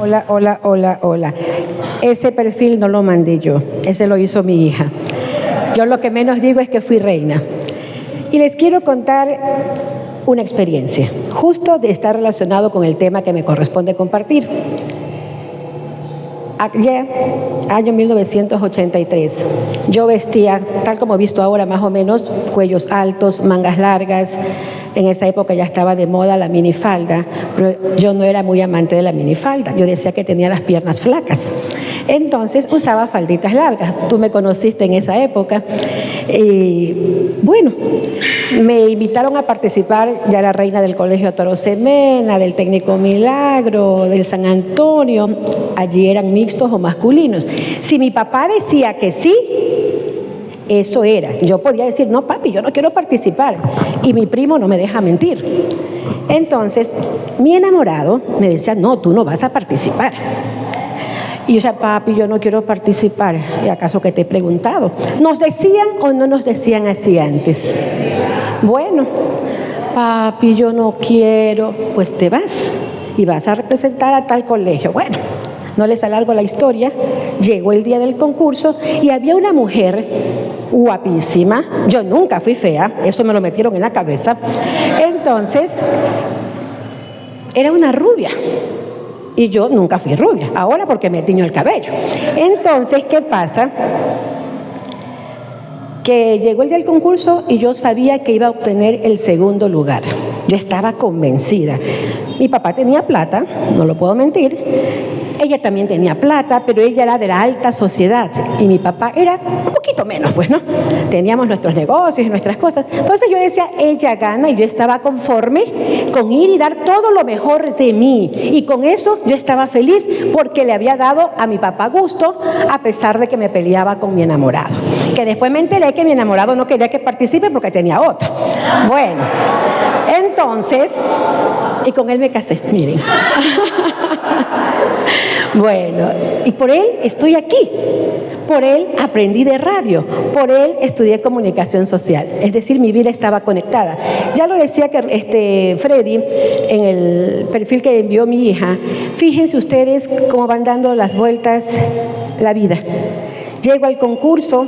Hola, hola, hola, hola. Ese perfil no lo mandé yo, ese lo hizo mi hija. Yo lo que menos digo es que fui reina. Y les quiero contar una experiencia, justo de estar relacionado con el tema que me corresponde compartir. Ayer, año 1983, yo vestía, tal como he visto ahora más o menos, cuellos altos, mangas largas. En esa época ya estaba de moda la minifalda, pero yo no era muy amante de la minifalda. Yo decía que tenía las piernas flacas. Entonces usaba falditas largas. Tú me conociste en esa época. Y bueno, me invitaron a participar. Ya era reina del Colegio Toro Semena, del Técnico Milagro, del San Antonio. Allí eran mixtos o masculinos. Si mi papá decía que sí, eso era. Yo podía decir, no, papi, yo no quiero participar. Y mi primo no me deja mentir. Entonces, mi enamorado me decía, no, tú no vas a participar. Y yo decía, papi, yo no quiero participar. ¿Y acaso que te he preguntado? ¿Nos decían o no nos decían así antes? Bueno, papi, yo no quiero. Pues te vas y vas a representar a tal colegio. Bueno, no les alargo la historia. Llegó el día del concurso y había una mujer guapísima. Yo nunca fui fea, eso me lo metieron en la cabeza. Entonces, era una rubia. Y yo nunca fui rubia, ahora porque me tiño el cabello. Entonces, ¿qué pasa? Que llegó el día del concurso y yo sabía que iba a obtener el segundo lugar. Yo estaba convencida. Mi papá tenía plata, no lo puedo mentir. Ella también tenía plata, pero ella era de la alta sociedad y mi papá era un poquito menos, pues, ¿no? Teníamos nuestros negocios y nuestras cosas. Entonces yo decía, ella gana, y yo estaba conforme con ir y dar todo lo mejor de mí. Y con eso yo estaba feliz porque le había dado a mi papá gusto, a pesar de que me peleaba con mi enamorado. Que después me enteré que mi enamorado no quería que participe porque tenía otra. Bueno, entonces, y con él me casé, miren. Bueno, y por él estoy aquí, por él aprendí de radio, por él estudié comunicación social, es decir, mi vida estaba conectada. Ya lo decía que Freddy en el perfil que envió mi hija. Fíjense ustedes cómo van dando las vueltas la vida. Llego al concurso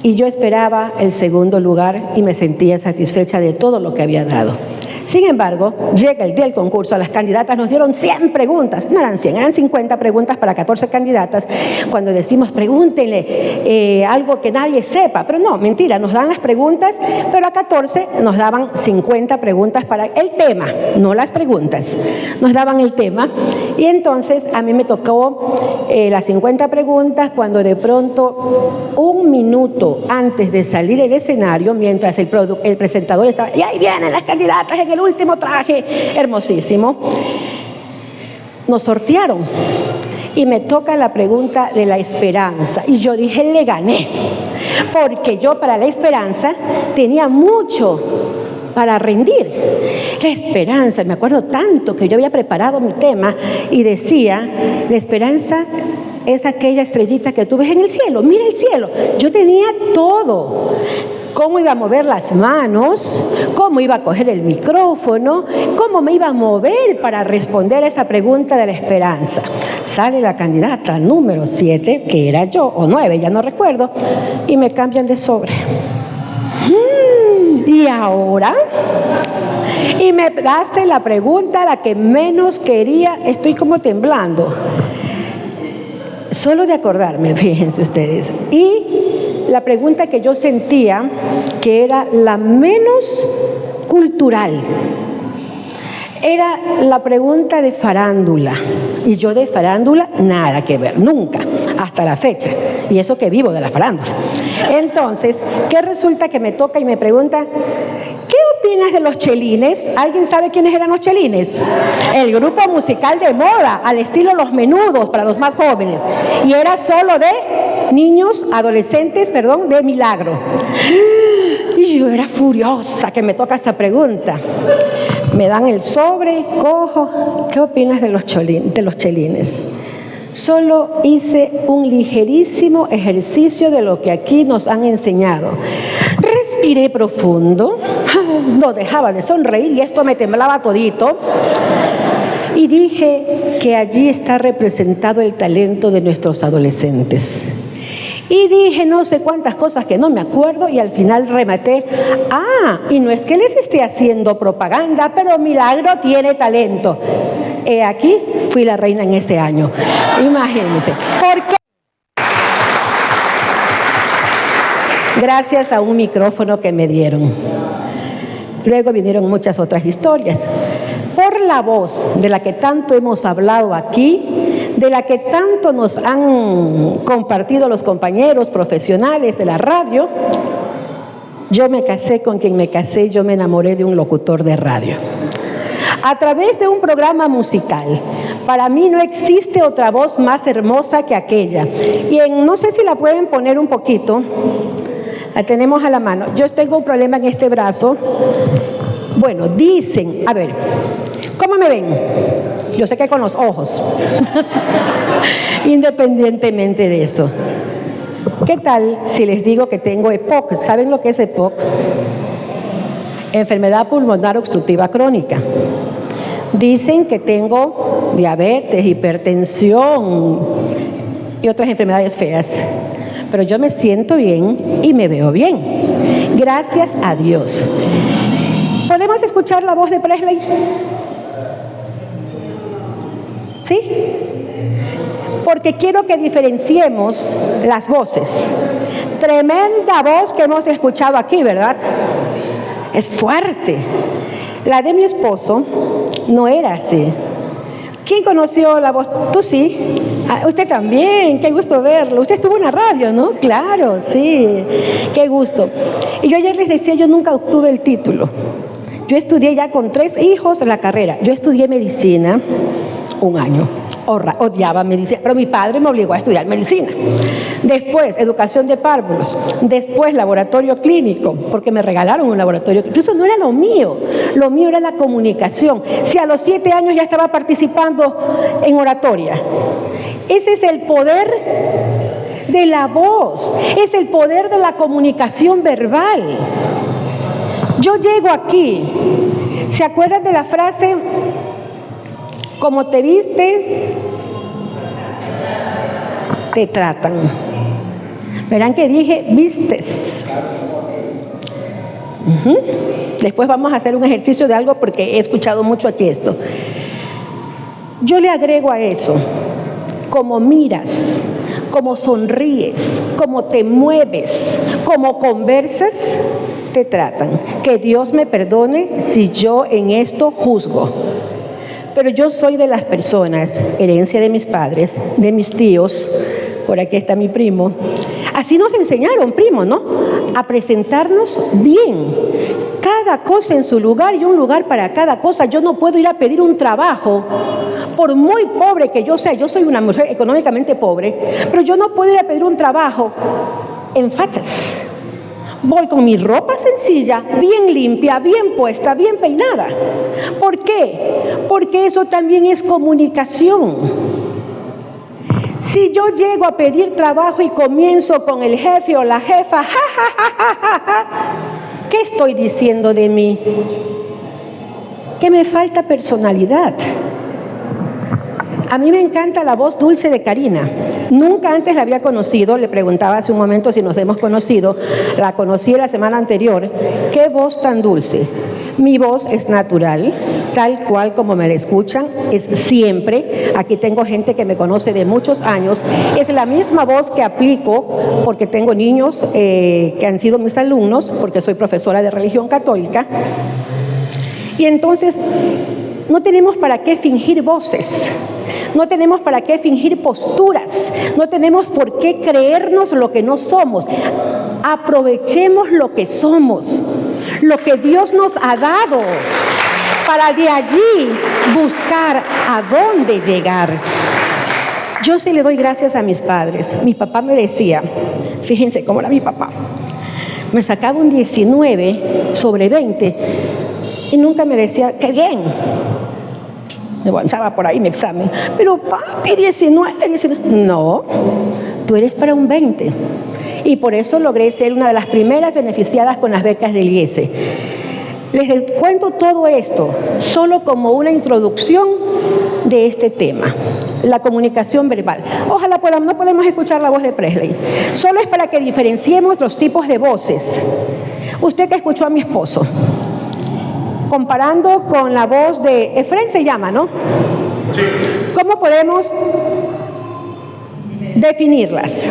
y yo esperaba el segundo lugar y me sentía satisfecha de todo lo que había dado. Sin embargo, llega el día del concurso, a las candidatas nos dieron 100 preguntas, no eran 100, eran 50 preguntas para 14 candidatas. Cuando decimos pregúntenle algo que nadie sepa, pero no, mentira, nos dan las preguntas, pero a 14 nos daban 50 preguntas para el tema, no las preguntas, nos daban el tema. Y entonces a mí me tocó las 50 preguntas cuando de pronto, un minuto antes de salir el escenario, mientras el presentador estaba, y ahí vienen las candidatas en el último traje hermosísimo, nos sortearon y me toca la pregunta de la esperanza y yo dije, le gané, porque yo para la esperanza tenía mucho para rendir. La esperanza, me acuerdo tanto que yo había preparado mi tema y decía, la esperanza es aquella estrellita que tú ves en el cielo, mira el cielo. Yo tenía todo. Cómo iba a mover las manos, cómo iba a coger el micrófono, cómo me iba a mover para responder a esa pregunta de la esperanza. Sale la candidata número 7, que era yo, o 9, ya no recuerdo, y me cambian de sobre. ¿Y ahora? Y me hace la pregunta, la que menos quería, estoy como temblando. Solo de acordarme, fíjense ustedes. Y la pregunta que yo sentía que era la menos cultural era la pregunta de farándula. Y yo de farándula nada que ver, nunca, hasta la fecha. Y eso que vivo de la farándula. Entonces, ¿qué resulta que me toca y me pregunta? ¿Qué opinas de los Chelines? ¿Alguien sabe quiénes eran los Chelines? El grupo musical de moda, al estilo Los Menudos, para los más jóvenes. Y era solo de niños, adolescentes, de Milagro. Y yo era furiosa que me toca esta pregunta. Me dan el sobre, cojo. ¿Qué opinas de los Chelines? Solo hice un ligerísimo ejercicio de lo que aquí nos han enseñado. Respiré profundo, no dejaba de sonreír y esto me temblaba todito. y dije que allí está representado el talento de nuestros adolescentes. Y dije no sé cuántas cosas que no me acuerdo y al final rematé, y no es que les esté haciendo propaganda, pero Milagro tiene talento. He aquí, fui la reina en ese año. Imagínense. ¿Por qué? Gracias a un micrófono que me dieron. Luego vinieron muchas otras historias. Por la voz de la que tanto hemos hablado aquí, de la que tanto nos han compartido los compañeros profesionales de la radio, yo me casé con quien me casé, yo me enamoré de un locutor de radio. A través de un programa musical. Para mí no existe otra voz más hermosa que aquella. Y no sé si la pueden poner un poquito. La tenemos a la mano. Yo tengo un problema en este brazo. Bueno, dicen, a ver, ¿cómo me ven? Yo sé que con los ojos. Independientemente de eso. ¿Qué tal si les digo que tengo EPOC? ¿Saben lo que es EPOC? Enfermedad pulmonar obstructiva crónica. Dicen que tengo diabetes, hipertensión y otras enfermedades feas. Pero yo me siento bien y me veo bien. Gracias a Dios. ¿Podemos escuchar la voz de Presley? ¿Sí? Porque quiero que diferenciemos las voces. Tremenda voz que hemos escuchado aquí, ¿verdad? Es fuerte. La de mi esposo no era así. ¿Quién conoció la voz? Tú sí. Usted también. Qué gusto verlo. Usted estuvo en la radio, ¿no? Claro, sí. Qué gusto. Y yo ayer les decía, yo nunca obtuve el título. Yo estudié ya con 3 hijos la carrera. Yo estudié medicina 1 año. Odiaba medicina, pero mi padre me obligó a estudiar medicina. Después, educación de párvulos. Después, laboratorio clínico, porque me regalaron un laboratorio clínico. Eso no era lo mío era la comunicación. Si a los 7 años ya estaba participando en oratoria. Ese es el poder de la voz, es el poder de la comunicación verbal. Yo llego aquí, ¿se acuerdan de la frase? Como te vistes, te tratan. Verán que dije vistes. Después vamos a hacer un ejercicio de algo porque he escuchado mucho aquí esto. Yo le agrego a eso, como miras, como sonríes, como te mueves, como conversas, te tratan. Que Dios me perdone si yo en esto juzgo. Pero yo soy de las personas, herencia de mis padres, de mis tíos, por aquí está mi primo. Así nos enseñaron, primo, ¿no? A presentarnos bien. Cada cosa en su lugar y un lugar para cada cosa. Yo no puedo ir a pedir un trabajo, por muy pobre que yo sea. Yo soy una mujer económicamente pobre, pero yo no puedo ir a pedir un trabajo en fachas. Voy con mi ropa sencilla, bien limpia, bien puesta, bien peinada. ¿Por qué? Porque eso también es comunicación. Si yo llego a pedir trabajo y comienzo con el jefe o la jefa, ¿qué estoy diciendo de mí? Que me falta personalidad. A mí me encanta la voz dulce de Karina. Nunca antes la había conocido, le preguntaba hace un momento si nos hemos conocido, la conocí la semana anterior. ¡Qué voz tan dulce! Mi voz es natural, tal cual como me la escuchan, es siempre. Aquí tengo gente que me conoce de muchos años. Es la misma voz que aplico porque tengo niños que han sido mis alumnos, porque soy profesora de religión católica. Y entonces, no tenemos para qué fingir voces. No tenemos para qué fingir posturas, no tenemos por qué creernos lo que no somos. Aprovechemos lo que somos, lo que Dios nos ha dado, para de allí buscar a dónde llegar. Yo sí le doy gracias a mis padres. Mi papá me decía, fíjense cómo era mi papá, me sacaba un 19 sobre 20 y nunca me decía, ¡qué bien! Me avanzaba por ahí mi examen. Pero papi, 19. No, tú eres para un 20. Y por eso logré ser una de las primeras beneficiadas con las becas del IESE. Les cuento todo esto solo como una introducción de este tema, la comunicación verbal. Ojalá no podemos escuchar la voz de Presley. Solo es para que diferenciemos los tipos de voces. Usted que escuchó a mi esposo, comparando con la voz de Efrén se llama, ¿no? Sí. ¿Cómo podemos definirlas?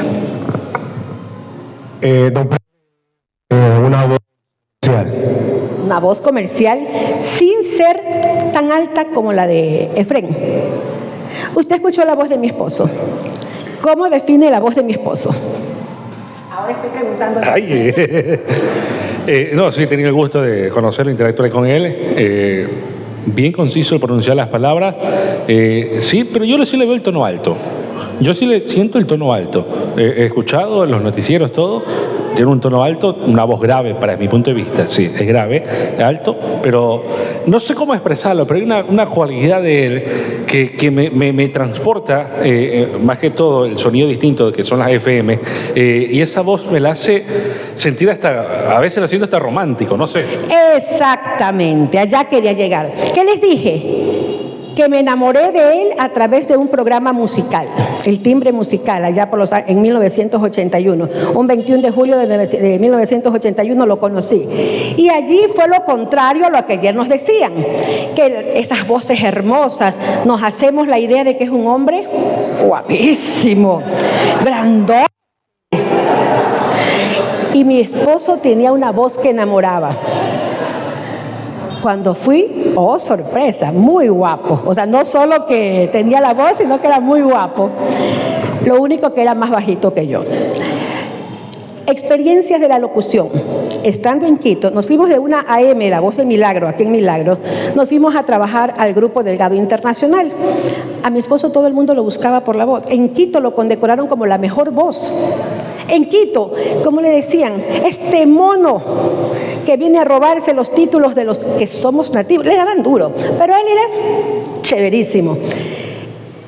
Una voz comercial. Una voz comercial sin ser tan alta como la de Efrén. Usted escuchó la voz de mi esposo. ¿Cómo define la voz de mi esposo? Ahora estoy preguntando. No, sí, he tenido el gusto de conocerlo, interactuar con él. Bien conciso al pronunciar las palabras. Sí, pero yo sí le veo el tono alto. Yo sí le siento el tono alto. He escuchado en los noticieros todo. Tiene un tono alto, una voz grave para mi punto de vista. Sí, es grave, alto, pero no sé cómo expresarlo, pero hay una cualidad de él que me transporta, más que todo el sonido distinto que son las FM, y esa voz me la hace sentir hasta, a veces la siento hasta romántico, no sé. Exactamente, allá quería llegar. ¿Qué les dije? Que me enamoré de él a través de un programa musical, El Timbre Musical, allá en 1981. Un 21 de julio de 1981 lo conocí. Y allí fue lo contrario a lo que ayer nos decían, que esas voces hermosas, nos hacemos la idea de que es un hombre guapísimo, grandote. Y mi esposo tenía una voz que enamoraba. Cuando fui, oh sorpresa, muy guapo. O sea, no solo que tenía la voz, sino que era muy guapo. Lo único que era más bajito que yo. Experiencias de la locución. Estando en Quito, nos fuimos de una AM, La Voz de Milagro, aquí en Milagro, nos fuimos a trabajar al Grupo Delgado Internacional. A mi esposo todo el mundo lo buscaba por la voz. En Quito lo condecoraron como la mejor voz. En Quito, como le decían, este mono que viene a robarse los títulos de los que somos nativos, le daban duro, pero él era chéverísimo.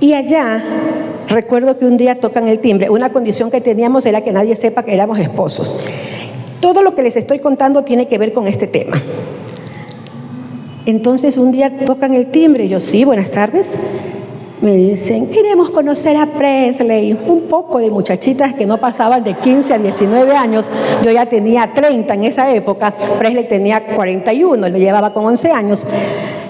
Y allá, recuerdo que un día tocan el timbre, una condición que teníamos era que nadie sepa que éramos esposos. Todo lo que les estoy contando tiene que ver con este tema. Entonces un día tocan el timbre, y yo, sí, buenas tardes. Me dicen, queremos conocer a Presley. Un poco de muchachitas que no pasaban de 15 a 19 años. Yo ya tenía 30 en esa época. Presley tenía 41, él me llevaba con 11 años.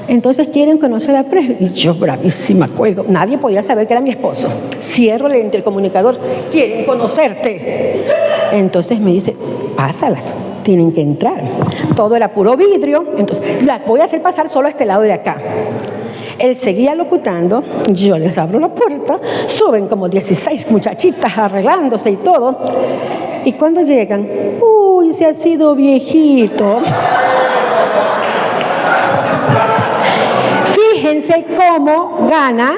Entonces, ¿quieren conocer a Presley? Y yo, bravísima, acuerdo. Nadie podía saber que era mi esposo. Cierro el intercomunicador. ¿Quieren conocerte? Entonces me dice, pásalas. Tienen que entrar. Todo era puro vidrio. Entonces, las voy a hacer pasar solo a este lado de acá. Él seguía locutando, yo les abro la puerta, suben como 16 muchachitas arreglándose y todo. Y cuando llegan, uy, se ha sido viejito. Fíjense cómo gana,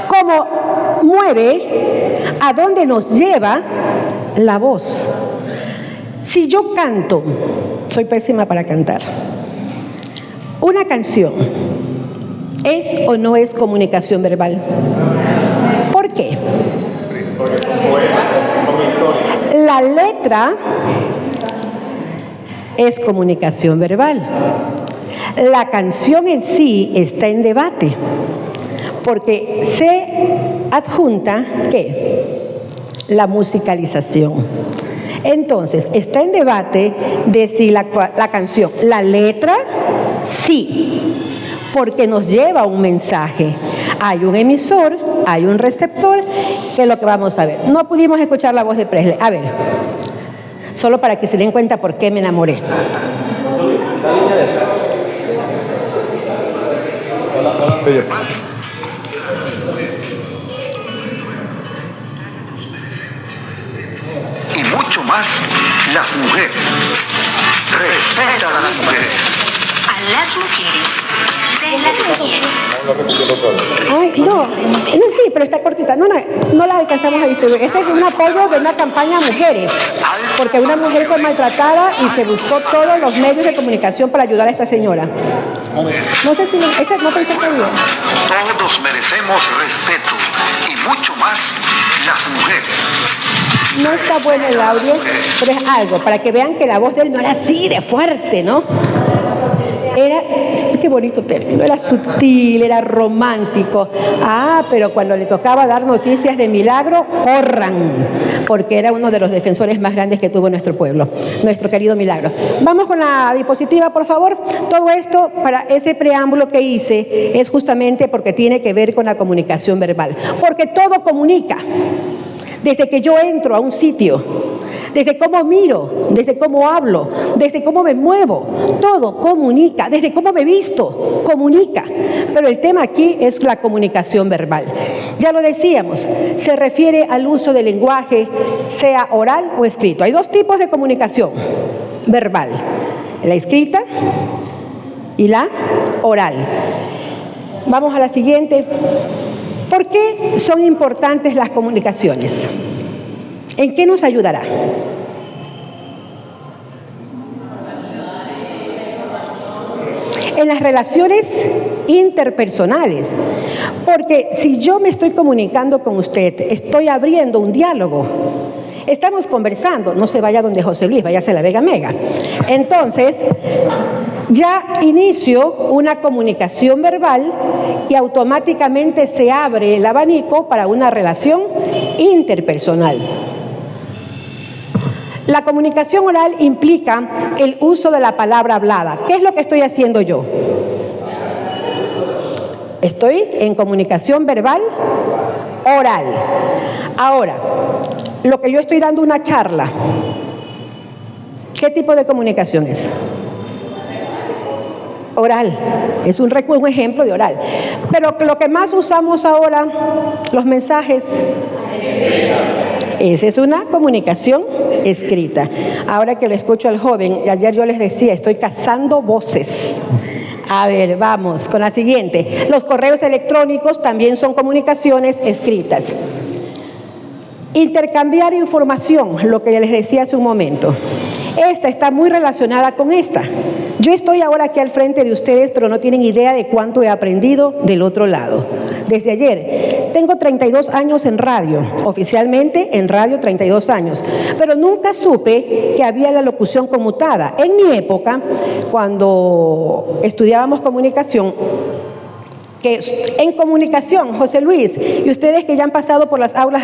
cómo mueve, a dónde nos lleva la voz. Si yo canto, soy pésima para cantar, una canción, ¿es o no es comunicación verbal? ¿Por qué? La letra es comunicación verbal. La canción en sí está en debate, porque se adjunta, ¿qué? La musicalización. Entonces, está en debate de si la canción, la letra, sí, porque nos lleva un mensaje. Hay un emisor, hay un receptor, que es lo que vamos a ver. No pudimos escuchar la voz de Presley. A ver, solo para que se den cuenta por qué me enamoré. Y mucho más las mujeres. Respeta a las mujeres. A las mujeres se las quiere. Ay, no, sí, pero está cortita. No la alcanzamos a distribuir. Ese es un apoyo de una campaña a mujeres, porque una mujer fue maltratada y se buscó todos los medios de comunicación para ayudar a esta señora. No sé si esa no pensé que había. Todos merecemos respeto y mucho más las mujeres. No está bueno el audio, pero es algo para que vean que la voz de él no era así de fuerte, ¿no? Era, qué bonito término, era sutil, era romántico. Pero cuando le tocaba dar noticias de milagro, corran, porque era uno de los defensores más grandes que tuvo nuestro pueblo, nuestro querido Milagro. Vamos con la diapositiva, por favor. Todo esto, para ese preámbulo que hice, es justamente porque tiene que ver con la comunicación verbal, porque todo comunica. Desde que yo entro a un sitio, desde cómo miro, desde cómo hablo, desde cómo me muevo, todo comunica, desde cómo me visto, comunica. Pero el tema aquí es la comunicación verbal. Ya lo decíamos, se refiere al uso del lenguaje, sea oral o escrito. Hay dos tipos de comunicación verbal, la escrita y la oral. Vamos a la siguiente. ¿Por qué son importantes las comunicaciones? ¿En qué nos ayudará? En las relaciones interpersonales, porque si yo me estoy comunicando con usted, estoy abriendo un diálogo, estamos conversando, no se vaya donde José Luis, váyase a la Vega Mega. Entonces, ya inicio una comunicación verbal y automáticamente se abre el abanico para una relación interpersonal. La comunicación oral implica el uso de la palabra hablada. ¿Qué es lo que estoy haciendo yo? Estoy en comunicación verbal oral. Ahora, lo que yo estoy dando una charla, ¿qué tipo de comunicación es? Oral. Es un ejemplo de oral. Pero lo que más usamos ahora, los mensajes, esa es una comunicación escrita. Ahora que le escucho al joven, ayer yo les decía, estoy cazando voces. A ver, vamos con la siguiente. Los correos electrónicos también son comunicaciones escritas. Intercambiar información, lo que les decía hace un momento. Esta está muy relacionada con esta. Yo estoy ahora aquí al frente de ustedes, pero no tienen idea de cuánto he aprendido del otro lado. Desde ayer, tengo 32 años en radio, oficialmente en radio 32 años, pero nunca supe que había la locución conmutada. En mi época, cuando estudiábamos comunicación, que en comunicación, José Luis, y ustedes que ya han pasado por las aulas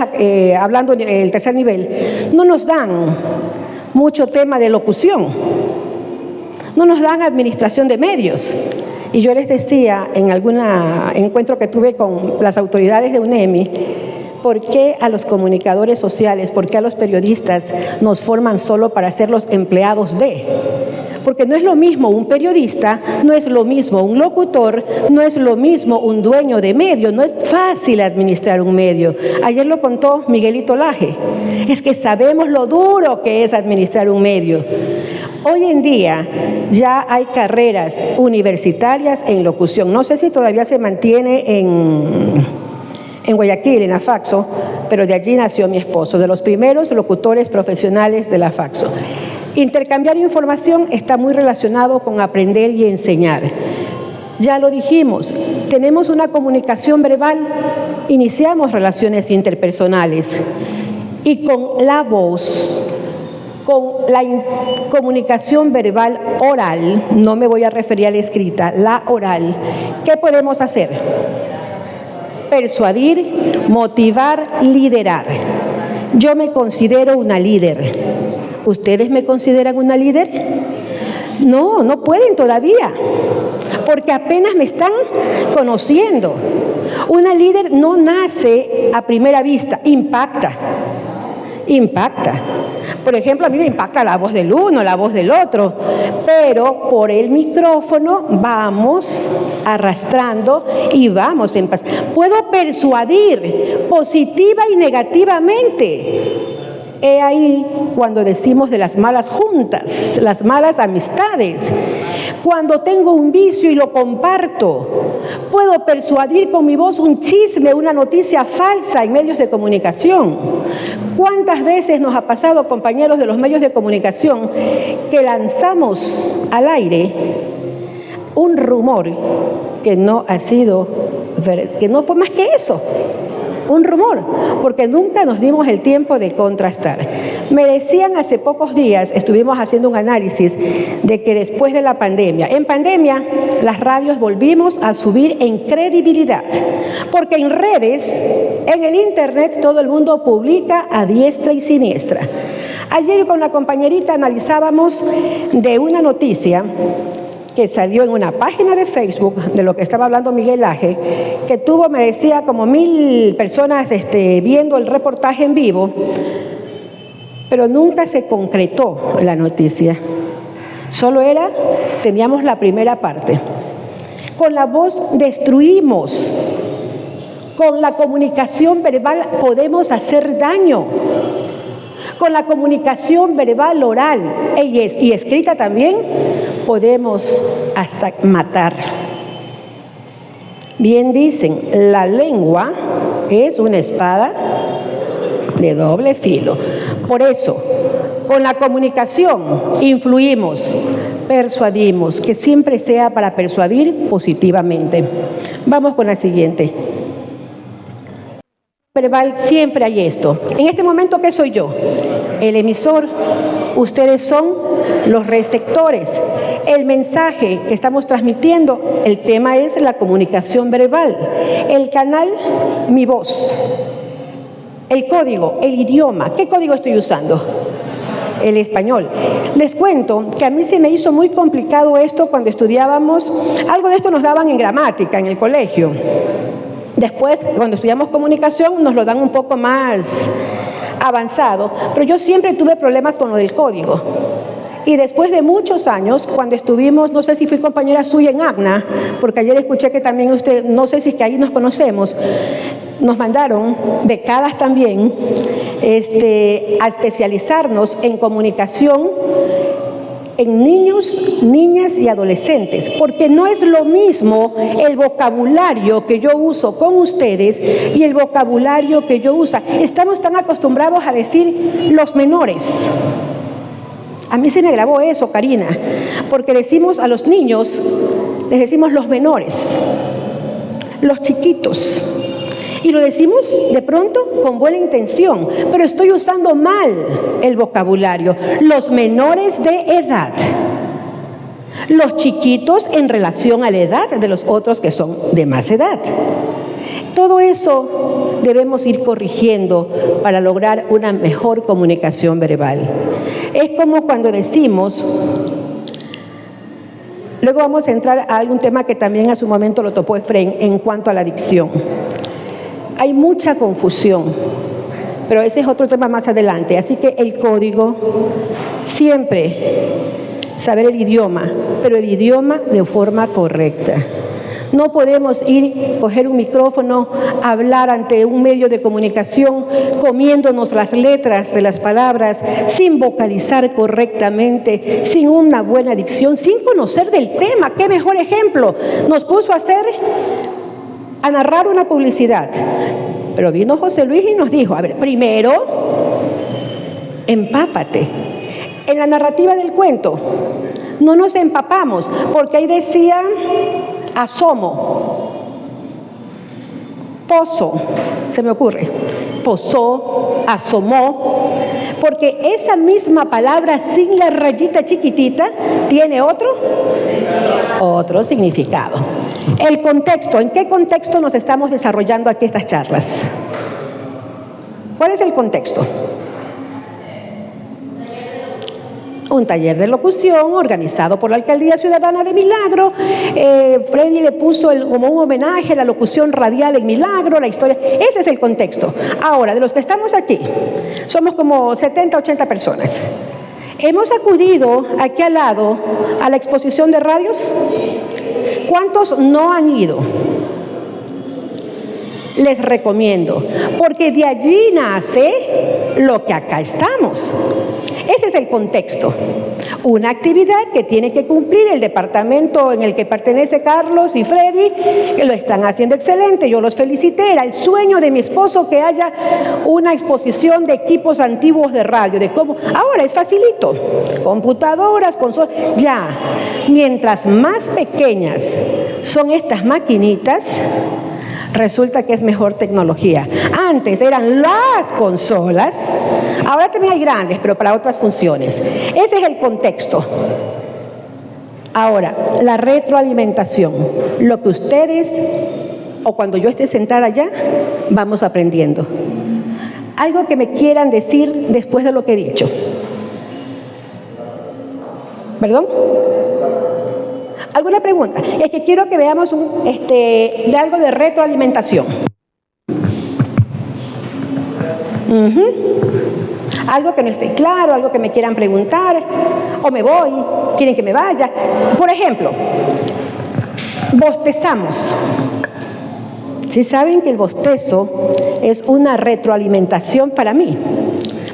hablando el tercer nivel, no nos dan mucho tema de locución, no nos dan administración de medios. Y yo les decía en algún encuentro que tuve con las autoridades de UNEMI, ¿por qué a los comunicadores sociales, por qué a los periodistas nos forman solo para ser los empleados de? Porque no es lo mismo un periodista, no es lo mismo un locutor, no es lo mismo un dueño de medio, no es fácil administrar un medio. Ayer lo contó Miguelito Laje, es que sabemos lo duro que es administrar un medio. Hoy en día ya hay carreras universitarias en locución, no sé si todavía se mantiene en Guayaquil, en la Faxo, pero de allí nació mi esposo, de los primeros locutores profesionales de la Faxo. Intercambiar información está muy relacionado con aprender y enseñar. Ya lo dijimos, tenemos una comunicación verbal, iniciamos relaciones interpersonales y con la voz, con la comunicación verbal oral, no me voy a referir a la escrita, la oral, ¿qué podemos hacer? Persuadir, motivar, liderar. Yo me considero una líder. ¿Ustedes me consideran una líder? No, no pueden todavía, porque apenas me están conociendo. Una líder no nace a primera vista, impacta. Por ejemplo, a mí me impacta la voz del uno, la voz del otro, pero por el micrófono vamos arrastrando y vamos en paz. Puedo persuadir positiva y negativamente. He ahí cuando decimos de las malas juntas, las malas amistades. Cuando tengo un vicio y lo comparto, puedo persuadir con mi voz un chisme, una noticia falsa en medios de comunicación. ¿Cuántas veces nos ha pasado, compañeros de los medios de comunicación, que lanzamos al aire un rumor que no ha sido, que no fue más que eso? Un rumor, porque nunca nos dimos el tiempo de contrastar. Me decían hace pocos días, estuvimos haciendo un análisis de que después de la pandemia, en pandemia las radios volvimos a subir en credibilidad, porque en redes, en el internet, todo el mundo publica a diestra y siniestra. Ayer con la compañerita analizábamos de una noticia que salió en una página de Facebook, de lo que estaba hablando Miguel Laje, que tuvo, me decía, como 1000 personas viendo el reportaje en vivo, pero nunca se concretó la noticia. Solo teníamos la primera parte. Con la voz destruimos. Con la comunicación verbal podemos hacer daño. Con la comunicación verbal, oral y escrita también, podemos hasta matar. Bien dicen, la lengua es una espada de doble filo. Por eso, con la comunicación influimos, persuadimos, que siempre sea para persuadir positivamente. Vamos con la siguiente. Verbal siempre hay esto. En este momento, ¿qué soy yo? El emisor. Ustedes son los receptores. El mensaje que estamos transmitiendo, el tema es la comunicación verbal. El canal, mi voz. El código, el idioma. ¿Qué código estoy usando? El español. Les cuento que a mí se me hizo muy complicado esto cuando estudiábamos. Algo de esto nos daban en gramática, en el colegio. Después, cuando estudiamos comunicación, nos lo dan un poco más avanzado, pero yo siempre tuve problemas con lo del código. Y después de muchos años, cuando estuvimos, no sé si fui compañera suya en ACNA, porque ayer escuché que también usted, no sé si es que ahí nos conocemos, nos mandaron, becadas también, a especializarnos en comunicación en niños, niñas y adolescentes, porque no es lo mismo el vocabulario que yo uso con ustedes y el vocabulario que yo uso. Estamos tan acostumbrados a decir los menores. A mí se me grabó eso, Karina, porque decimos a los niños, les decimos los menores, los chiquitos. Y lo decimos de pronto con buena intención, pero estoy usando mal el vocabulario. Los menores de edad, los chiquitos en relación a la edad de los otros que son de más edad. Todo eso debemos ir corrigiendo para lograr una mejor comunicación verbal. Es como cuando decimos, luego vamos a entrar a algún tema que también a su momento lo topó Efraín en cuanto a la dicción. Hay mucha confusión, pero ese es otro tema más adelante. Así que el código, siempre saber el idioma, pero el idioma de forma correcta. No podemos coger un micrófono, hablar ante un medio de comunicación, comiéndonos las letras de las palabras, sin vocalizar correctamente, sin una buena dicción, sin conocer del tema. ¿Qué mejor ejemplo? Nos puso a narrar una publicidad. Pero vino José Luis y nos dijo, a ver, primero, empápate. En la narrativa del cuento, no nos empapamos, porque ahí decía asomo, pozo, se me ocurre, posó, asomó, porque esa misma palabra sin la rayita chiquitita tiene otro significado. El contexto, ¿en qué contexto nos estamos desarrollando aquí estas charlas? ¿Cuál es el contexto? Un taller de locución organizado por la Alcaldía Ciudadana de Milagro. Freddy le puso como un homenaje a la locución radial en Milagro, la historia. Ese es el contexto. Ahora, de los que estamos aquí, somos como 70, 80 personas. ¿Hemos acudido aquí al lado a la exposición de radios? ¿Cuántos no han ido? Les recomiendo, porque de allí nace lo que acá estamos. Ese es el contexto. Una actividad que tiene que cumplir el departamento en el que pertenece Carlos y Freddy, que lo están haciendo excelente. Yo los felicité. Era el sueño de mi esposo que haya una exposición de equipos antiguos de radio, de cómo. Ahora es facilito. Computadoras, consolas. Ya, mientras más pequeñas son estas maquinitas, Resulta que es mejor tecnología. Antes eran las consolas, ahora también hay grandes, pero para otras funciones. Ese es el contexto. Ahora, la retroalimentación, lo que ustedes, o cuando yo esté sentada allá, vamos aprendiendo. Algo que me quieran decir después de lo que he dicho. ¿Perdón? ¿Alguna pregunta? Es que quiero que veamos de algo de retroalimentación. Algo que no esté claro, algo que me quieran preguntar, o me voy, quieren que me vaya. Por ejemplo, bostezamos. ¿Sí saben que el bostezo es una retroalimentación para mí?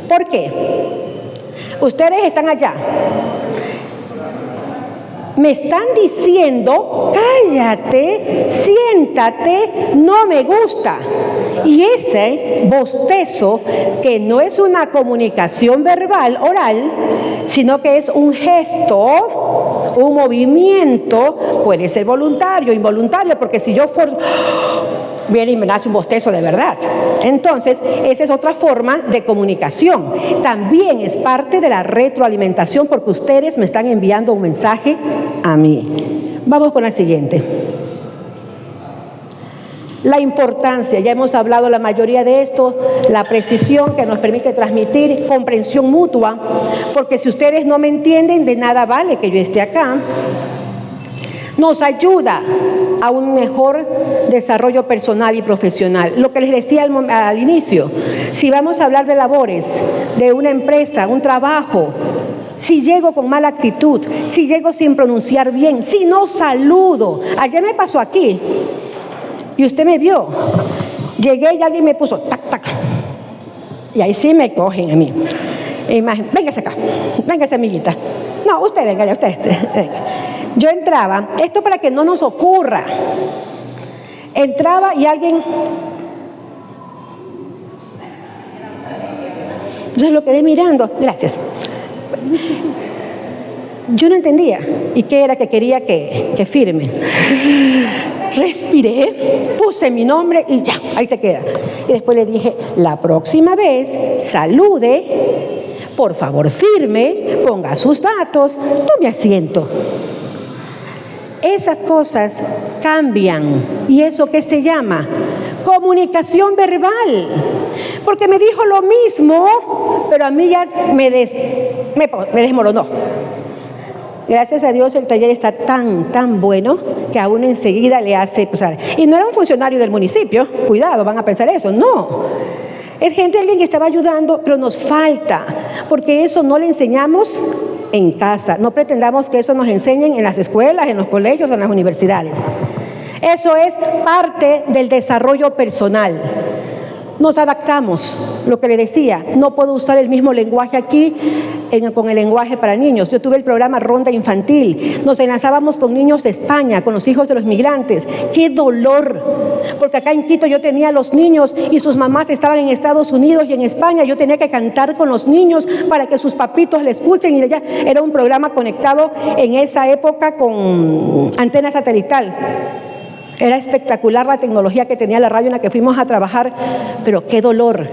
¿Por qué? Ustedes están allá. Me están diciendo, cállate, siéntate, no me gusta. Y ese bostezo, que no es una comunicación verbal, oral, sino que es un gesto, un movimiento, puede ser voluntario, involuntario, porque si yo viene y me nace un bostezo de verdad. Entonces, esa es otra forma de comunicación. También es parte de la retroalimentación porque ustedes me están enviando un mensaje a mí. Vamos con la siguiente. La importancia, ya hemos hablado la mayoría de esto, la precisión que nos permite transmitir, comprensión mutua, porque si ustedes no me entienden, de nada vale que yo esté acá. Nos ayuda a un mejor desarrollo personal y profesional. Lo que les decía al inicio, si vamos a hablar de labores, de una empresa, un trabajo, si llego con mala actitud, si llego sin pronunciar bien, si no saludo, ayer me pasó aquí, y usted me vio, llegué y alguien me puso tac, tac, y ahí sí me cogen a mí. Véngase acá, véngase amiguita. No, usted venga, usted venga. Yo entraba, esto para que no nos ocurra, entraba y alguien, yo lo quedé mirando, gracias. Yo no entendía, ¿y qué era que quería que firme? Respiré, puse mi nombre y ya, ahí se queda. Y después le dije, la próxima vez, salude, por favor firme, ponga sus datos, tome asiento. Esas cosas cambian. ¿Y eso qué se llama? Comunicación verbal. Porque me dijo lo mismo, pero a mí ya me desmoronó. Gracias a Dios el taller está tan bueno que aún enseguida le hace pasar. Y no era un funcionario del municipio, cuidado, van a pensar eso, no. Es alguien que estaba ayudando, pero nos falta, porque eso no le enseñamos en casa. No pretendamos que eso nos enseñen en las escuelas, en los colegios, en las universidades. Eso es parte del desarrollo personal. Nos adaptamos, lo que le decía, no puedo usar el mismo lenguaje aquí con el lenguaje para niños. Yo tuve el programa Ronda Infantil, nos enlazábamos con niños de España, con los hijos de los migrantes. ¡Qué dolor! Porque acá en Quito yo tenía a los niños y sus mamás estaban en Estados Unidos y en España. Yo tenía que cantar con los niños para que sus papitos le escuchen y allá. Era un programa conectado en esa época con antena satelital. Era espectacular la tecnología que tenía la radio en la que fuimos a trabajar, pero qué dolor.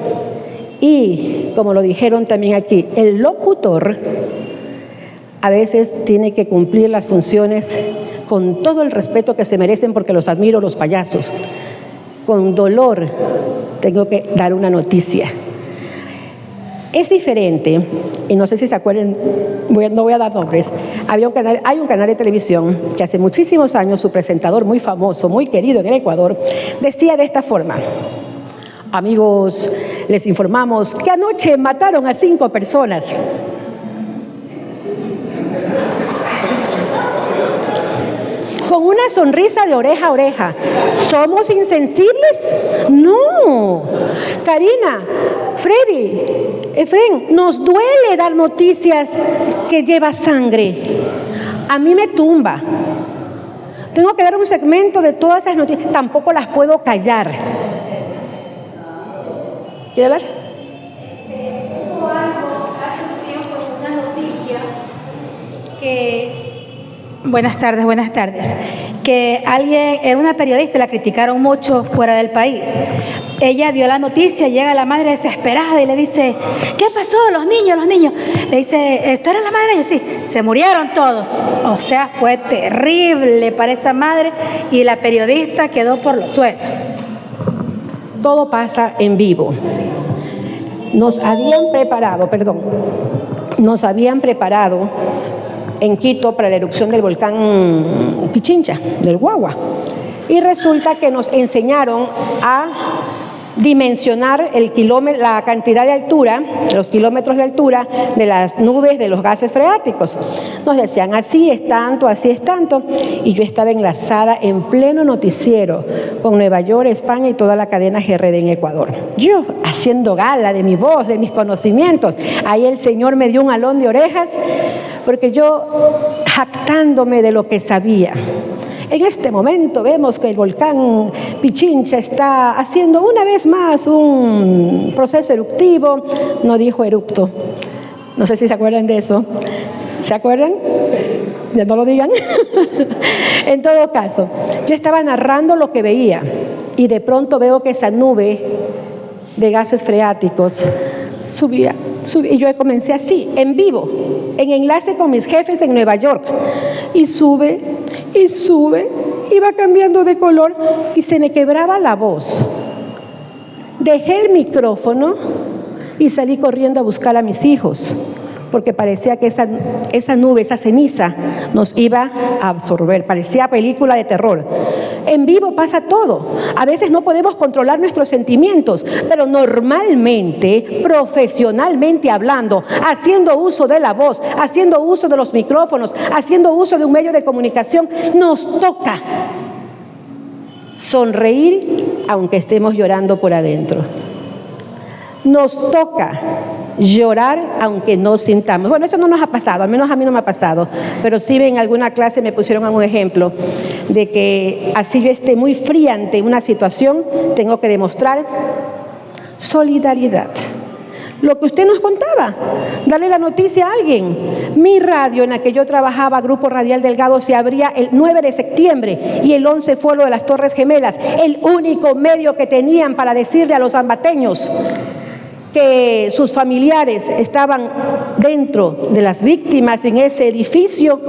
Y, como lo dijeron también aquí, el locutor a veces tiene que cumplir las funciones con todo el respeto que se merecen, porque los admiro, los payasos. Con dolor tengo que dar una noticia. Es diferente, y no sé si se acuerdan, no voy a dar nombres, hay un canal de televisión que hace muchísimos años su presentador muy famoso, muy querido en el Ecuador, decía de esta forma: amigos, les informamos que anoche mataron a 5 personas. Con una sonrisa de oreja a oreja. ¿Somos insensibles? No. Karina, Freddy, Efren, nos duele dar noticias que lleva sangre. A mí me tumba. Tengo que dar un segmento de todas esas noticias. Tampoco las puedo callar. ¿Quiere hablar? Hace un tiempo una noticia que Buenas tardes, buenas tardes. Que alguien, era una periodista, la criticaron mucho fuera del país. Ella dio la noticia, llega la madre desesperada y le dice, ¿qué pasó? Los niños. Le dice, ¿tú eres la madre? Y yo, sí, se murieron todos. O sea, fue terrible para esa madre y la periodista quedó por los suelos. Todo pasa en vivo. Nos habían preparado en Quito para la erupción del volcán Pichincha, del Guagua. Y resulta que nos enseñaron a dimensionar la cantidad de altura, los kilómetros de altura de las nubes de los gases freáticos. Nos decían, así es tanto, y yo estaba enlazada en pleno noticiero con Nueva York, España y toda la cadena GRD en Ecuador. Yo haciendo gala de mi voz, de mis conocimientos. Ahí el Señor me dio un jalón de orejas, porque yo jactándome de lo que sabía. En este momento vemos que el volcán Pichincha está haciendo una vez más un proceso eruptivo. No dijo erupto. No sé si se acuerdan de eso. ¿Se acuerdan? Ya no lo digan. En todo caso, yo estaba narrando lo que veía y de pronto veo que esa nube de gases freáticos subía. Y yo comencé así, en vivo, en enlace con mis jefes en Nueva York. Y sube, iba cambiando de color y se me quebraba la voz. Dejé el micrófono y salí corriendo a buscar a mis hijos, porque parecía que esa nube, esa ceniza, nos iba a absorber. Parecía película de terror. En vivo pasa todo. A veces no podemos controlar nuestros sentimientos, pero normalmente, profesionalmente hablando, haciendo uso de la voz, haciendo uso de los micrófonos, haciendo uso de un medio de comunicación, nos toca sonreír aunque estemos llorando por adentro. Nos toca llorar aunque no sintamos. Bueno, eso no nos ha pasado, al menos a mí no me ha pasado, pero sí en alguna clase me pusieron un ejemplo de que así yo esté muy fría ante una situación, tengo que demostrar solidaridad. Lo que usted nos contaba, darle la noticia a alguien. Mi radio en la que yo trabajaba, Grupo Radial Delgado, se abría el 9 de septiembre y el 11 fue lo de las Torres Gemelas, el único medio que tenían para decirle a los ambateños que sus familiares estaban dentro de las víctimas en ese edificio,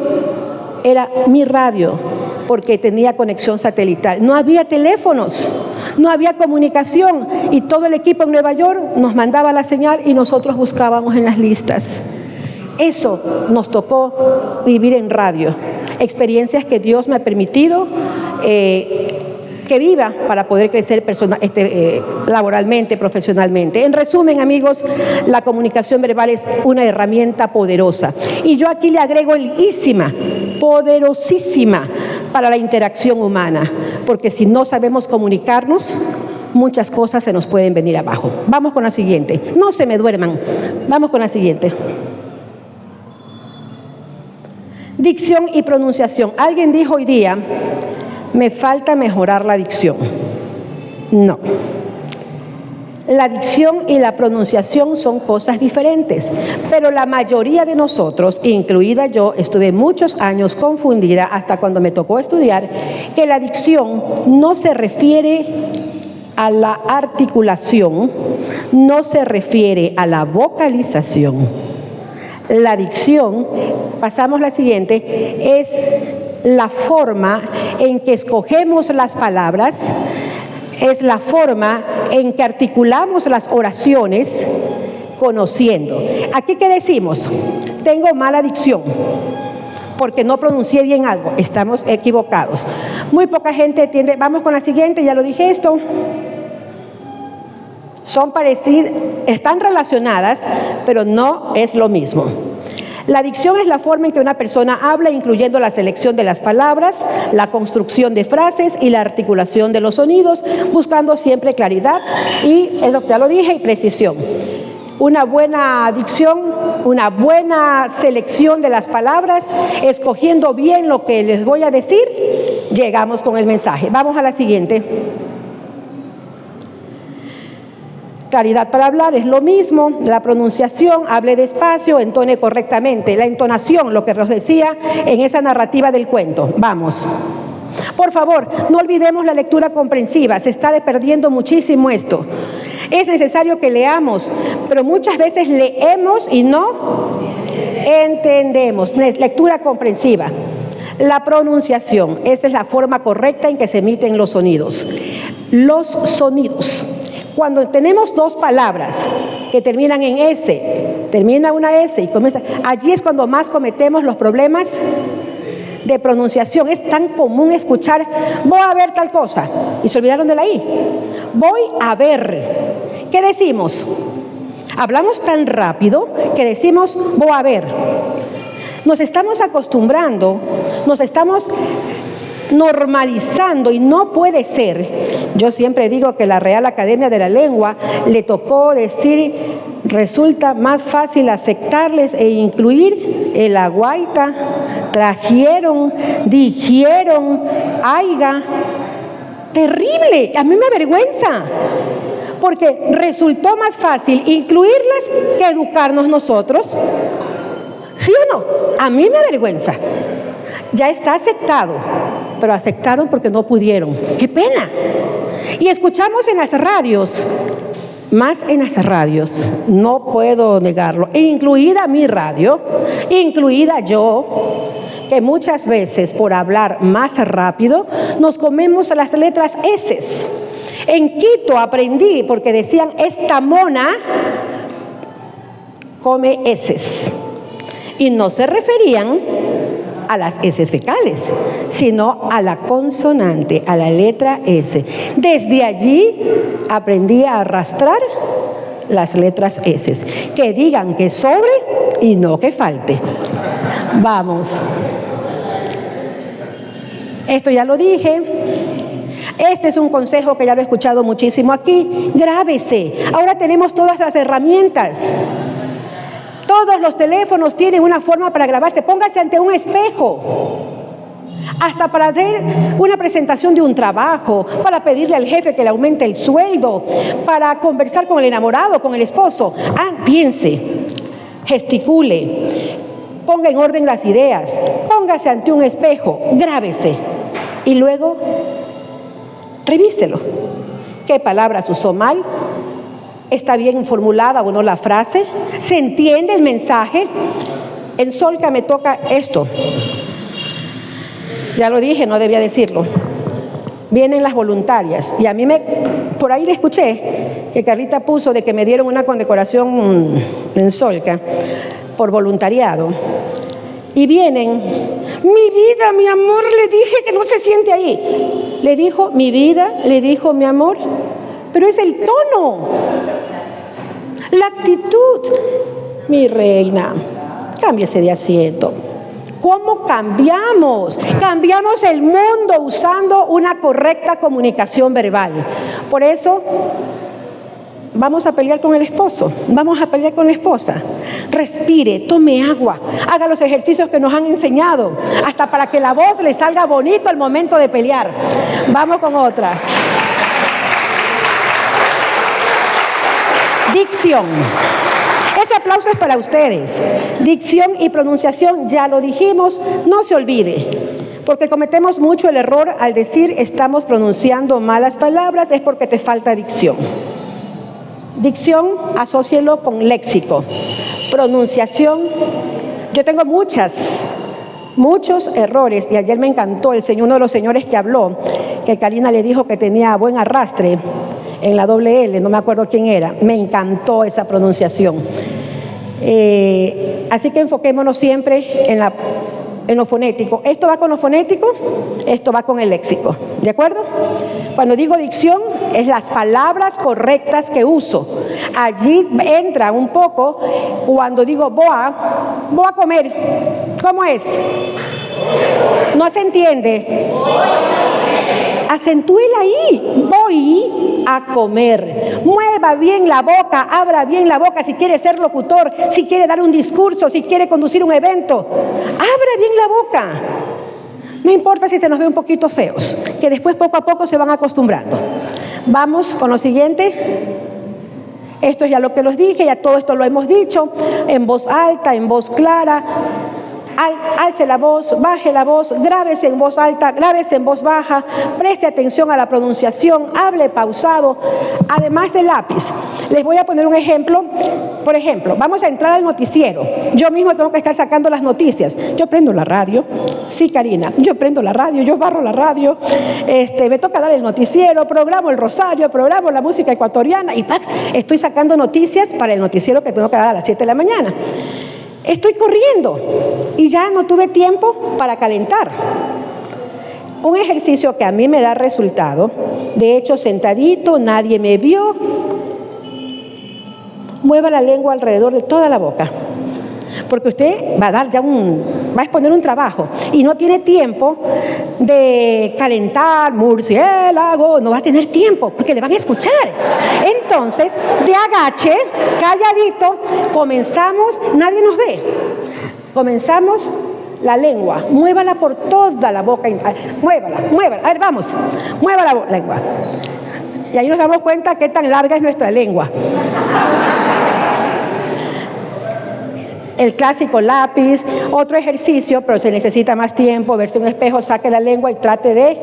era mi radio, porque tenía conexión satelital. No había teléfonos, no había comunicación y todo el equipo en Nueva York nos mandaba la señal y nosotros buscábamos en las listas. Eso nos tocó vivir en radio, experiencias que Dios me ha permitido que viva para poder crecer laboralmente, profesionalmente. En resumen, amigos, la comunicación verbal es una herramienta poderosa. Y yo aquí le agrego el poderosísima para la interacción humana, porque si no sabemos comunicarnos, muchas cosas se nos pueden venir abajo. Vamos con la siguiente. No se me duerman. Vamos con la siguiente. Dicción y pronunciación. Alguien dijo hoy día, me falta mejorar la dicción. No. La dicción y la pronunciación son cosas diferentes, pero la mayoría de nosotros, incluida yo, estuve muchos años confundida hasta cuando me tocó estudiar que la dicción no se refiere a la articulación, no se refiere a la vocalización. La dicción, pasamos la siguiente, es la forma en que escogemos las palabras, es la forma en que articulamos las oraciones conociendo. ¿Aquí qué decimos? Tengo mala dicción porque no pronuncié bien algo. Estamos equivocados. Muy poca gente entiende. Vamos con la siguiente, ya lo dije esto. Son parecidas, están relacionadas, pero no es lo mismo. La dicción es la forma en que una persona habla, incluyendo la selección de las palabras, la construcción de frases y la articulación de los sonidos, buscando siempre claridad y, ya lo dije, y precisión. Una buena dicción, una buena selección de las palabras, escogiendo bien lo que les voy a decir, llegamos con el mensaje. Vamos a la siguiente. Claridad para hablar es lo mismo, la pronunciación, hable despacio, entone correctamente. La entonación, lo que nos decía en esa narrativa del cuento. Vamos. Por favor, no olvidemos la lectura comprensiva, se está perdiendo muchísimo esto. Es necesario que leamos, pero muchas veces leemos y no entendemos. Lectura comprensiva. La pronunciación, esa es la forma correcta en que se emiten los sonidos. Los sonidos. Cuando tenemos dos palabras que terminan en S, termina una S y comienza, allí es cuando más cometemos los problemas de pronunciación. Es tan común escuchar, voy a ver tal cosa, y se olvidaron de la I. Voy a ver. ¿Qué decimos? Hablamos tan rápido que decimos, voy a ver. Nos estamos acostumbrando, nos estamos normalizando y no puede ser. Yo siempre digo que la Real Academia de la Lengua le tocó decir, resulta más fácil aceptarles e incluir el aguaita, trajeron, dijeron, aiga. Terrible, a mí me avergüenza, porque resultó más fácil incluirlas que educarnos nosotros. ¿Sí o no? A mí me avergüenza. Ya está aceptado, pero aceptaron porque no pudieron. ¡Qué pena! Y escuchamos en las radios, más en las radios, no puedo negarlo, incluida mi radio, incluida yo, que muchas veces por hablar más rápido nos comemos las letras S. En Quito aprendí, porque decían, esta mona come S. Y no se referían a las S fecales, sino a la consonante, a la letra S. Desde allí aprendí a arrastrar las letras S. Que digan que sobre y no que falte. Vamos. Esto ya lo dije. Este es un consejo que ya lo he escuchado muchísimo aquí. Grábese. Ahora tenemos todas las herramientas. Todos los teléfonos tienen una forma para grabarse. Póngase ante un espejo. Hasta para hacer una presentación de un trabajo, para pedirle al jefe que le aumente el sueldo, para conversar con el enamorado, con el esposo. Piense, gesticule, ponga en orden las ideas, póngase ante un espejo, grábese y luego revíselo. ¿Qué palabras usó mal? ¿Está bien formulada o no la frase? ¿Se entiende el mensaje? En Solca me toca esto. Ya lo dije, no debía decirlo. Vienen las voluntarias. Y a mí por ahí le escuché que Carlita puso de que me dieron una condecoración en Solca por voluntariado. Y vienen, mi vida, mi amor, le dije que no se siente ahí. Le dijo mi vida, le dijo mi amor, pero es el tono, la actitud. Mi reina, cámbiese de asiento. ¿Cómo cambiamos? Cambiamos el mundo usando una correcta comunicación verbal. Por eso, vamos a pelear con el esposo, vamos a pelear con la esposa. Respire, tome agua, haga los ejercicios que nos han enseñado, hasta para que la voz le salga bonito al momento de pelear. Vamos con otra. Dicción. Ese aplauso es para ustedes. Dicción y pronunciación, ya lo dijimos, no se olvide, porque cometemos mucho el error al decir estamos pronunciando malas palabras, es porque te falta dicción. Dicción, asócielo con léxico. Pronunciación, yo tengo muchos errores, y ayer me encantó uno de los señores que habló, que Karina le dijo que tenía buen arrastre en la doble L, no me acuerdo quién era. Me encantó esa pronunciación. Así que enfoquémonos siempre en lo fonético. Esto va con lo fonético, esto va con el léxico, ¿de acuerdo? Cuando digo dicción, es las palabras correctas que uso. Allí entra un poco cuando digo voy a comer. ¿Cómo es? ¿No se entiende? Acentúela ahí. Voy a comer. Mueva bien la boca, abra bien la boca si quiere ser locutor, si quiere dar un discurso, si quiere conducir un evento. Abra bien la boca. No importa si se nos ve un poquito feos, que después poco a poco se van acostumbrando. Vamos con lo siguiente. Esto es ya lo que los dije, ya todo esto lo hemos dicho, en voz alta, en voz clara. Alce la voz, baje la voz, grábese en voz alta, grábese en voz baja, preste atención a la pronunciación, hable pausado, además del lápiz. Les voy a poner un ejemplo. Por ejemplo, vamos a entrar al noticiero. Yo mismo tengo que estar sacando las noticias. Yo prendo la radio. Sí, Karina, yo prendo la radio, yo barro la radio. Me toca dar el noticiero, programo el rosario, programo la música ecuatoriana y ¡pac! Estoy sacando noticias para el noticiero que tengo que dar a las 7 de la mañana. Estoy corriendo y ya no tuve tiempo para calentar. Un ejercicio que a mí me da resultado, de hecho sentadito, nadie me vio, mueva la lengua alrededor de toda la boca, porque usted va a dar va a exponer un trabajo y no tiene tiempo de calentar, murciélago, no va a tener tiempo porque le van a escuchar. Entonces, de agache, calladito, comenzamos, nadie nos ve, comenzamos la lengua, muévala por toda la boca, muévala, a ver, vamos, mueva la lengua. Y ahí nos damos cuenta qué tan larga es nuestra lengua. El clásico lápiz, otro ejercicio, pero se necesita más tiempo, verse un espejo, saque la lengua y trate de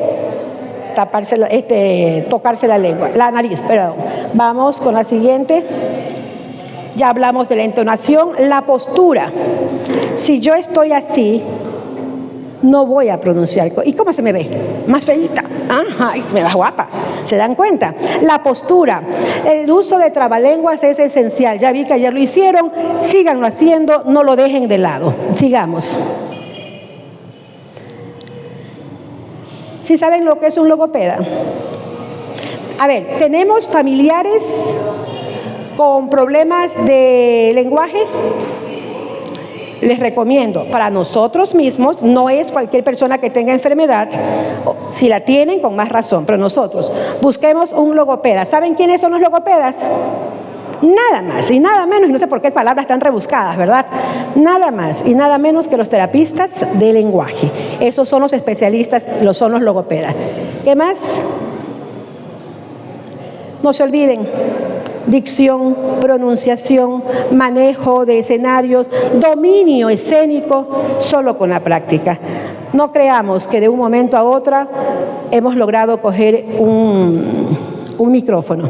tocarse la lengua, la nariz, perdón. Vamos con la siguiente. Ya hablamos de la entonación, la postura. Si yo estoy así, no voy a pronunciar. ¿Y cómo se me ve? Más feíta. Ajá, me va guapa. ¿Se dan cuenta? La postura. El uso de trabalenguas es esencial. Ya vi que ayer lo hicieron. Síganlo haciendo. No lo dejen de lado. Sigamos. ¿Sí saben lo que es un logopeda? A ver, ¿tenemos familiares con problemas de lenguaje? Les recomiendo, para nosotros mismos, no es cualquier persona que tenga enfermedad, si la tienen con más razón, pero nosotros busquemos un logopeda. ¿Saben quiénes son los logopedas? Nada más y nada menos, y no sé por qué palabras tan rebuscadas, ¿verdad? Nada más y nada menos que los terapistas de lenguaje. Esos son los especialistas, son los logopedas. ¿Qué más? No se olviden. Dicción, pronunciación, manejo de escenarios, dominio escénico, solo con la práctica. No creamos que de un momento a otro hemos logrado coger un micrófono.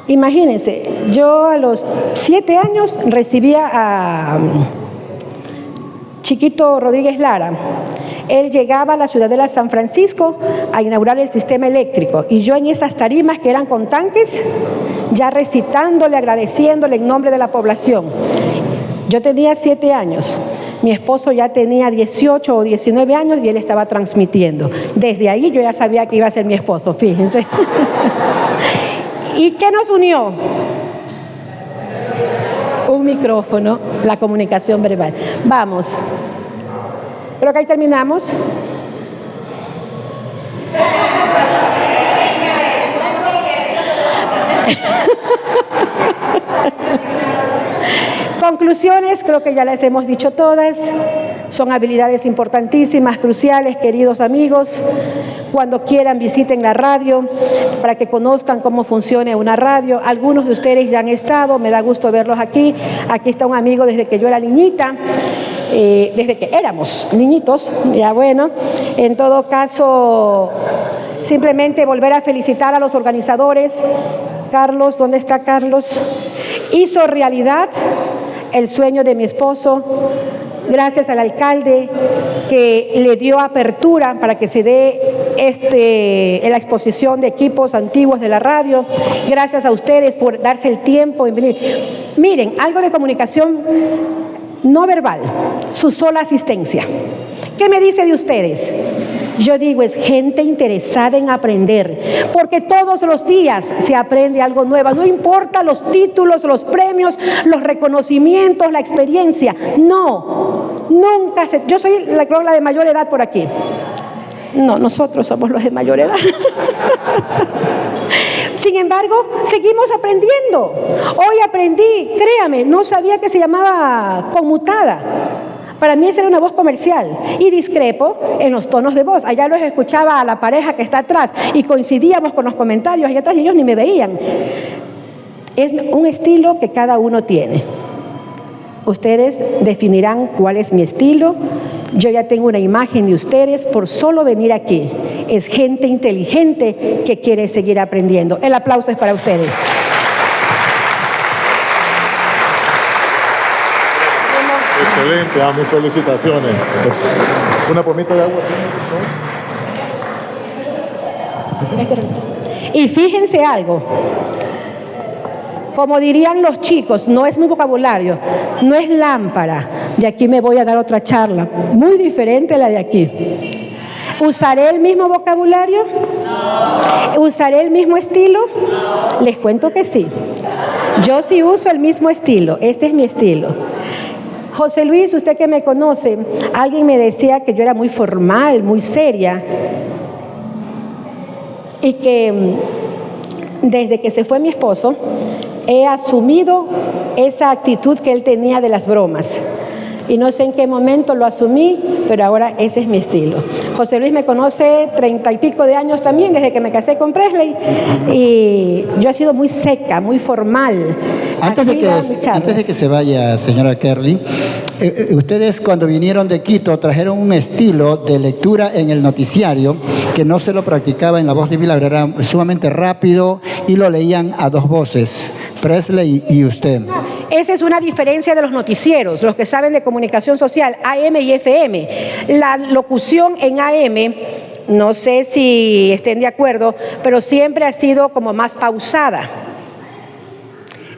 Imagínense, yo a los 7 años recibía a Chiquito Rodríguez Lara. Él llegaba a la Ciudadela San Francisco a inaugurar el sistema eléctrico y yo en esas tarimas que eran con tanques, ya recitándole, agradeciéndole en nombre de la población. Yo tenía 7 años, mi esposo ya tenía 18 o 19 años y él estaba transmitiendo. Desde ahí yo ya sabía que iba a ser mi esposo, fíjense. ¿Y qué nos unió? Un micrófono, la comunicación verbal. Vamos. Creo que ahí terminamos. Conclusiones, creo que ya las hemos dicho todas. Son habilidades importantísimas, cruciales, queridos amigos. Cuando quieran visiten la radio para que conozcan cómo funciona una radio. Algunos de ustedes ya han estado, me da gusto verlos aquí. Aquí está un amigo desde que yo era niñita. Desde que éramos niñitos, ya bueno, en todo caso, simplemente volver a felicitar a los organizadores. Carlos, ¿dónde está Carlos? Hizo realidad el sueño de mi esposo, gracias al alcalde que le dio apertura para que se dé la exposición de equipos antiguos de la radio. Gracias a ustedes por darse el tiempo en venir. Miren, algo de comunicación no verbal, su sola asistencia. ¿Qué me dice de ustedes? Yo digo, es gente interesada en aprender, porque todos los días se aprende algo nuevo, no importa los títulos, los premios, los reconocimientos, la experiencia. No, nunca yo soy la de mayor edad por aquí. No, nosotros somos los de mayor edad. Sin embargo, seguimos aprendiendo. Hoy aprendí, créame, no sabía que se llamaba conmutada. Para mí esa era una voz comercial y discrepo en los tonos de voz. Allá los escuchaba a la pareja que está atrás y coincidíamos con los comentarios allá atrás y ellos ni me veían. Es un estilo que cada uno tiene. Ustedes definirán cuál es mi estilo. Yo ya tengo una imagen de ustedes por solo venir aquí. Es gente inteligente que quiere seguir aprendiendo. El aplauso es para ustedes. Excelente, mis felicitaciones. Una pomita de agua. Y fíjense algo. Como dirían los chicos, no es mi vocabulario, no es lámpara. De aquí me voy a dar otra charla, muy diferente a la de aquí. ¿Usaré el mismo vocabulario? ¿Usaré el mismo estilo? Les cuento que sí. Yo sí uso el mismo estilo, este es mi estilo. José Luis, usted que me conoce, alguien me decía que yo era muy formal, muy seria, y que desde que se fue mi esposo, he asumido esa actitud que él tenía de las bromas. Y no sé en qué momento lo asumí, pero ahora ese es mi estilo. José Luis me conoce 30 y pico de años también, desde que me casé con Presley, y yo he sido muy seca, muy formal. Antes de que se vaya, señora Kerly, ustedes cuando vinieron de Quito trajeron un estilo de lectura en el noticiario que no se lo practicaba en La Voz de Milagro, era sumamente rápido y lo leían a dos voces, Presley y usted. Esa es una diferencia de los noticieros, los que saben de comunicación social, AM y FM. La locución en AM, no sé si estén de acuerdo, pero siempre ha sido como más pausada.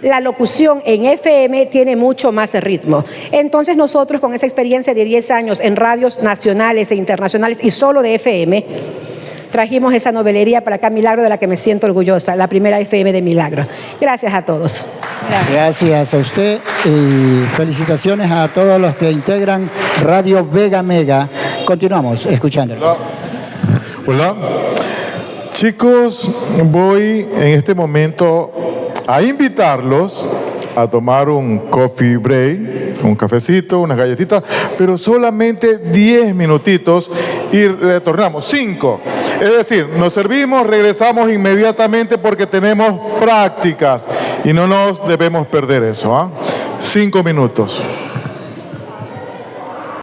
La locución en FM tiene mucho más ritmo. Entonces nosotros, con esa experiencia de 10 años en radios nacionales e internacionales y solo de FM, trajimos esa novelería para acá, Milagro, de la que me siento orgullosa, la primera FM de Milagro. Gracias a todos. Gracias a usted y felicitaciones a todos los que integran Radio Vega Mega. Continuamos escuchándolo. Hola. Chicos, voy en este momento a invitarlos a tomar un coffee break, un cafecito, unas galletitas, pero solamente 10 minutitos y retornamos, 5. Es decir, nos servimos, regresamos inmediatamente porque tenemos prácticas y no nos debemos perder eso, 5 minutos.